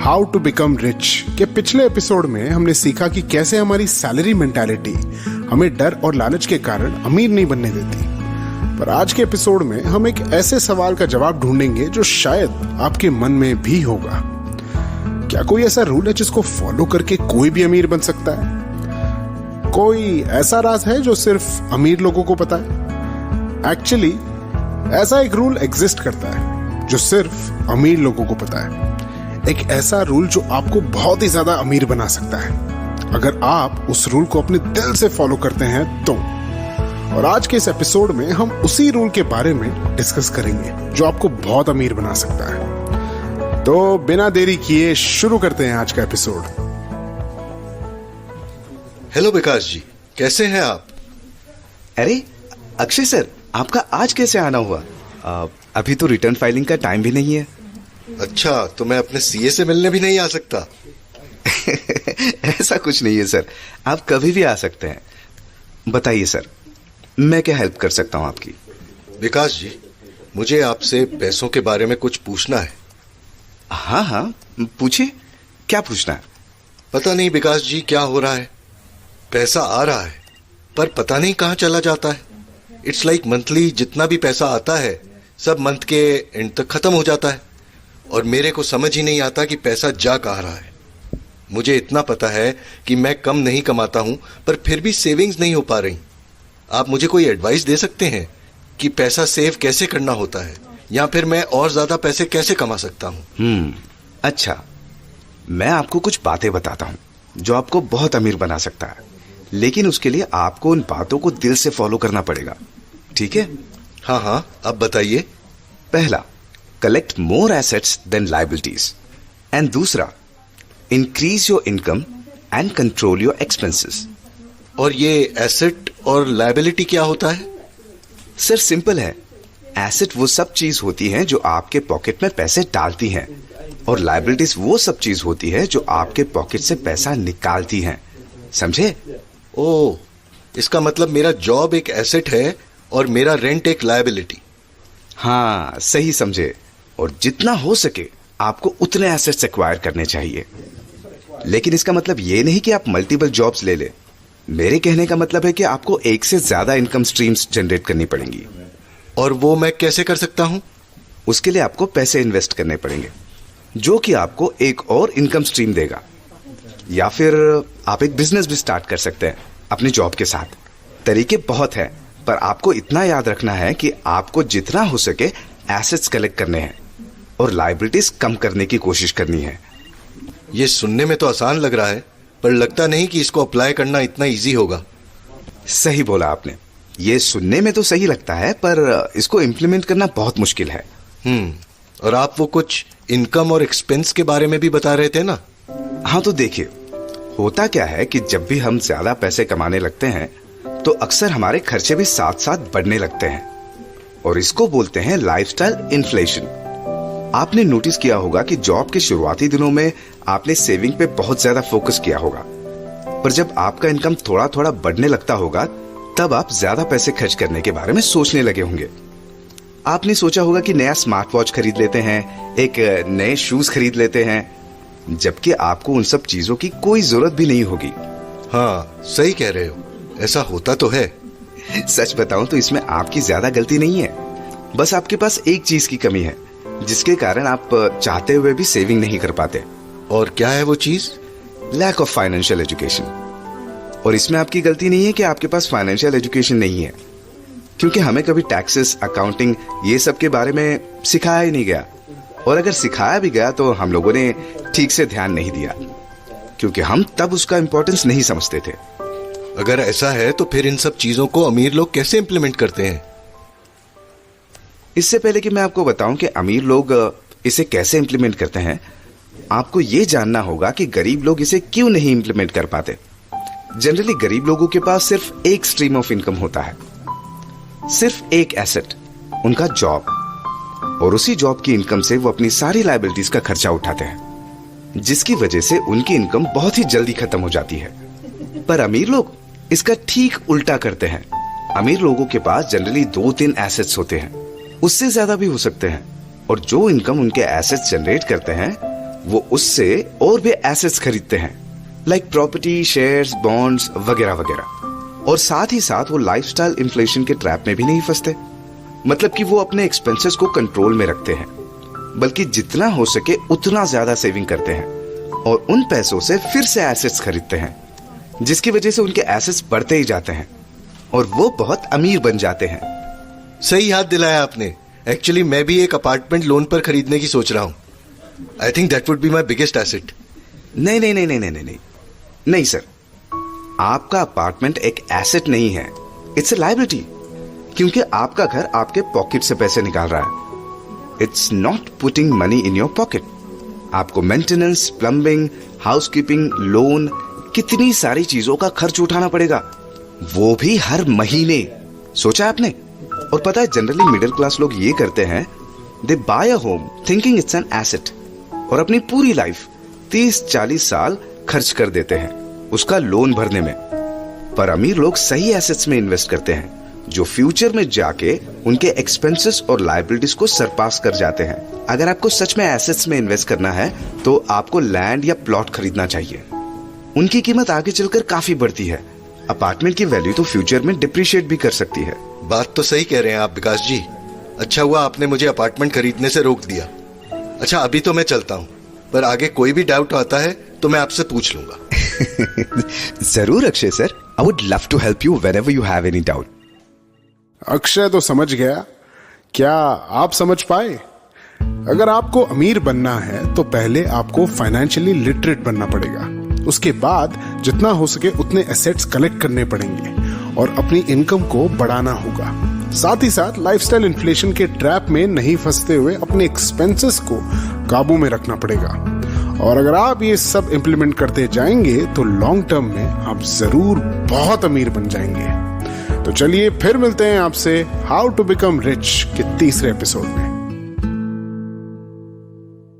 How to become rich के पिछले episode में हमने सीखा कि कैसे हमारी सैलरी मेंटालिटी हमें डर और लालच के कारण अमीर नहीं बनने देती। पर आज के एपिसोड में हम एक ऐसे सवाल का जवाब ढूंढेंगे जो शायद आपके मन में भी होगा। क्या कोई ऐसा रूल है जिसको फॉलो करके कोई भी अमीर बन सकता है? कोई ऐसा राज है जो सिर्फ अमीर लोगों को पता है? एक्चुअली ऐसा एक रूल एग्जिस्ट करता है जो सिर्फ अमीर लोगों को पता है। एक ऐसा रूल जो आपको बहुत ही ज्यादा अमीर बना सकता है अगर आप उस रूल को अपने दिल से फॉलो करते हैं तो। और आज के इस एपिसोड में हम उसी रूल के बारे में डिस्कस करेंगे जो आपको बहुत अमीर बना सकता है। तो बिना देरी किए शुरू करते हैं आज का एपिसोड। हेलो विकास जी, कैसे हैं आप? अरे अक्षय सर, आपका आज कैसे आना हुआ? अभी तो रिटर्न फाइलिंग का टाइम भी नहीं है। अच्छा, तो मैं अपने सीए से मिलने भी नहीं आ सकता? ऐसा कुछ नहीं है सर, आप कभी भी आ सकते हैं। बताइए सर, मैं क्या हेल्प कर सकता हूं आपकी? विकास जी, मुझे आपसे पैसों के बारे में कुछ पूछना है। हाँ, पूछिए, क्या पूछना है? पता नहीं विकास जी क्या हो रहा है, पैसा आ रहा है पर पता नहीं कहाँ चला जाता है। इट्स लाइक मंथली जितना भी पैसा आता है सब मंथ के एंड तक खत्म हो जाता है और मेरे को समझ ही नहीं आता कि पैसा जा कहाँ रहा है। मुझे इतना पता है कि मैं कम नहीं कमाता हूं पर फिर भी सेविंग्स नहीं हो पा रही। आप मुझे कोई एडवाइस दे सकते हैं कि पैसा सेव कैसे करना होता है या फिर मैं और ज्यादा पैसे कैसे कमा सकता हूं? अच्छा, मैं आपको कुछ बातें बताता हूं जो आपको बहुत अमीर बना सकता है, लेकिन उसके लिए आपको उन बातों को दिल से फॉलो करना पड़ेगा, ठीक है? हाँ, अब बताइए। पहला, collect more assets then liabilities. And दूसरा, increase your income and control your expenses. और ये एसेट और लायबिलिटी क्या होता है? सर सिंपल है, एसेट वो सब चीज होती हैं जो आपके पॉकेट में पैसे डालती हैं, और लायबिलिटीज वो सब चीज होती है जो आपके पॉकेट से पैसा निकालती हैं। समझे? ओह, इसका मतलब मेरा जॉब एक एसेट है और मेरा रेंट एक लायबिलिटी। हाँ, सही समझे। और जितना हो सके आपको उतने एसेट्स एक्वायर करने चाहिए। लेकिन इसका मतलब ये नहीं कि आप मल्टीपल जॉब्स ले ले। मेरे कहने का मतलब है कि आपको एक से ज्यादा इनकम स्ट्रीम्स जनरेट करनी पड़ेंगी। और वो मैं कैसे कर सकता हूं? उसके लिए आपको पैसे इन्वेस्ट करने पड़ेंगे जो कि आपको एक और इनकम स्ट्रीम देगा। या फिर आप एक बिजनेस भी स्टार्ट कर सकते हैं अपनी जॉब के साथ। तरीके बहुत हैं, पर आपको इतना याद रखना है कि आपको जितना हो सके एसेट्स कलेक्ट करने हैं और लायबिलिटीज कम करने की कोशिश करनी है। ये सुनने में तो आसान लग रहा है पर लगता नहीं कि इसको अप्लाई करना इतना इजी होगा। सही बोला आपने, ये सुनने में तो सही लगता है पर इसको इम्प्लीमेंट करना बहुत मुश्किल है। और आप वो कुछ इनकम और एक्सपेंस के बारे में भी बता रहे थे ना? हाँ, तो देखिए, होता क्या है कि जब भी हम ज्यादा पैसे कमाने लगते हैं तो अक्सर हमारे खर्चे भी साथ साथ बढ़ने लगते हैं, और इसको बोलते हैं लाइफस्टाइल इन्फ्लेशन। आपने नोटिस किया होगा कि जॉब के शुरुआती दिनों में आपने सेविंग पे बहुत ज्यादा फोकस किया होगा, पर जब आपका इनकम थोड़ा थोड़ा बढ़ने लगता होगा तब आप ज्यादा पैसे खर्च करने के बारे में सोचने लगे होंगे। आपने सोचा होगा कि नया स्मार्ट वॉच खरीद लेते हैं, एक नए शूज खरीद लेते हैं, जबकि आपको उन सब चीजों की कोई जरूरत भी नहीं होगी। हाँ, सही कह रहे हो, ऐसा होता तो है। सच बताऊं तो इसमें आपकी ज्यादा गलती नहीं है, बस आपके पास एक चीज की कमी है जिसके कारण आप चाहते हुए भी सेविंग नहीं कर पाते। और क्या है वो चीज? Lack of financial education. और इसमें आपकी गलती नहीं है कि आपके पास फाइनेंशियल एजुकेशन नहीं है, क्योंकि हमें कभी टैक्सेस, अकाउंटिंग, ये सब के बारे में सिखाया ही नहीं गया। और अगर सिखाया भी गया तो हम लोगों ने ठीक से ध्यान नहीं दिया, क्योंकि हम तब उसका इंपॉर्टेंस नहीं समझते थे। अगर ऐसा है तो फिर इन सब चीजों को अमीर लोग कैसे इंप्लीमेंट करते हैं? इससे पहले कि मैं आपको बताऊं कि अमीर लोग इसे कैसे इंप्लीमेंट करते हैं, आपको ये जानना होगा कि गरीब लोग इसे क्यों नहीं इंप्लीमेंट कर पाते। जनरली गरीब लोगों के पास सिर्फ एक स्ट्रीम ऑफ इनकम होता है, सिर्फ एक एसेट, उनका जॉब, और उसी जॉब की इनकम से वो अपनी सारी लायबिलिटीज का खर्चा उठाते हैं, जिसकी वजह से उनकी इनकम बहुत ही जल्दी खत्म हो जाती है। पर अमीर लोग इसका ठीक उल्टा करते हैं। अमीर लोगों के पास जनरली 2-3 एसेट्स होते हैं, उससे ज्यादा भी हो सकते हैं, और जो इनकम उनके एसेट्स जनरेट करते हैं वो उससे और भी एसेट्स खरीदते हैं, लाइक प्रॉपर्टी, शेयर्स, बॉन्ड्स वगैरह वगैरह। और साथ ही साथ वो लाइफस्टाइल इन्फ्लेशन के ट्रैप में भी नहीं फंसते, मतलब कि वो अपने एक्सपेंसेस को कंट्रोल में रखते हैं, बल्कि जितना हो सके उतना ज्यादा सेविंग करते हैं और उन पैसों से फिर से एसेट्स खरीदते हैं, जिसकी वजह से उनके एसेट्स बढ़ते ही जाते हैं और वो बहुत अमीर बन जाते हैं। सही याद दिलाया आपने। एक्चुअली मैं भी एक अपार्टमेंट लोन पर खरीदने की सोच रहा हूँ। I think that would be my biggest asset. नहीं नहीं नहीं नहीं नहीं नहीं नहीं सर, आपका अपार्टमेंट एक एसेट नहीं है, इट्स ए लायबिलिटी, क्योंकि आपका घर आपके पॉकेट से पैसे निकाल रहा है। It's not putting money in your pocket. आपको मेंटेनेंस, प्लम्बिंग, हाउसकीपिंग, लोन, कितनी सारी चीजों का खर्च उठाना पड़ेगा, वो भी हर महीने। सोचा आपने? और पता है जनरली मिडिल क्लास लोग ये करते हैं, they buy a home thinking it's an asset और अपनी पूरी लाइफ 30-40 साल खर्च कर देते हैं उसका लोन भरने में। पर अमीर लोग सही एसेट्स में इन्वेस्ट करते हैं जो फ्यूचर में जाके उनके एक्सपेंसेस और लायबिलिटीज को सरपास कर जाते हैं। अगर आपको सच में एसेट्स में इन्वेस्ट करना है तो आपको लैंड या प्लॉट खरीदना चाहिए। उनकी कीमत आगे चलकर काफी बढ़ती है। अपार्टमेंट की वैल्यू तो फ्यूचर में डिप्रिशिएट भी कर सकती है। बात तो सही कह रहे हैं आप विकास जी। अच्छा हुआ आपने मुझे अपार्टमेंट खरीदने से रोक दिया। अच्छा अभी तो मैं चलता हूँ, पर आगे कोई भी डाउट आता है तो मैं आपसे पूछ लूंगा। जरूर Akshay sir, I would love to help you whenever you have any doubt. Akshay तो समझ गया, क्या आप समझ पाए? अगर आपको अमीर बनना है तो पहले आपको फाइनेंशियली लिटरेट बनना पड़ेगा। उसके बाद जितना हो सके उतने एसेट्स कलेक्ट करने पड़ेंगे और अपनी इनकम को बढ़ाना होगा। साथ ही साथ लाइफस्टाइल इन्फ्लेशन के ट्रैप में नहीं फंसते हुए अपने एक्सपेंसेस को काबू में रखना पड़ेगा। और अगर आप ये सब इंप्लीमेंट करते जाएंगे तो लॉन्ग टर्म में आप जरूर बहुत अमीर बन जाएंगे। तो चलिए फिर मिलते हैं आपसे हाउ टू बिकम रिच के तीसरे एपिसोड में।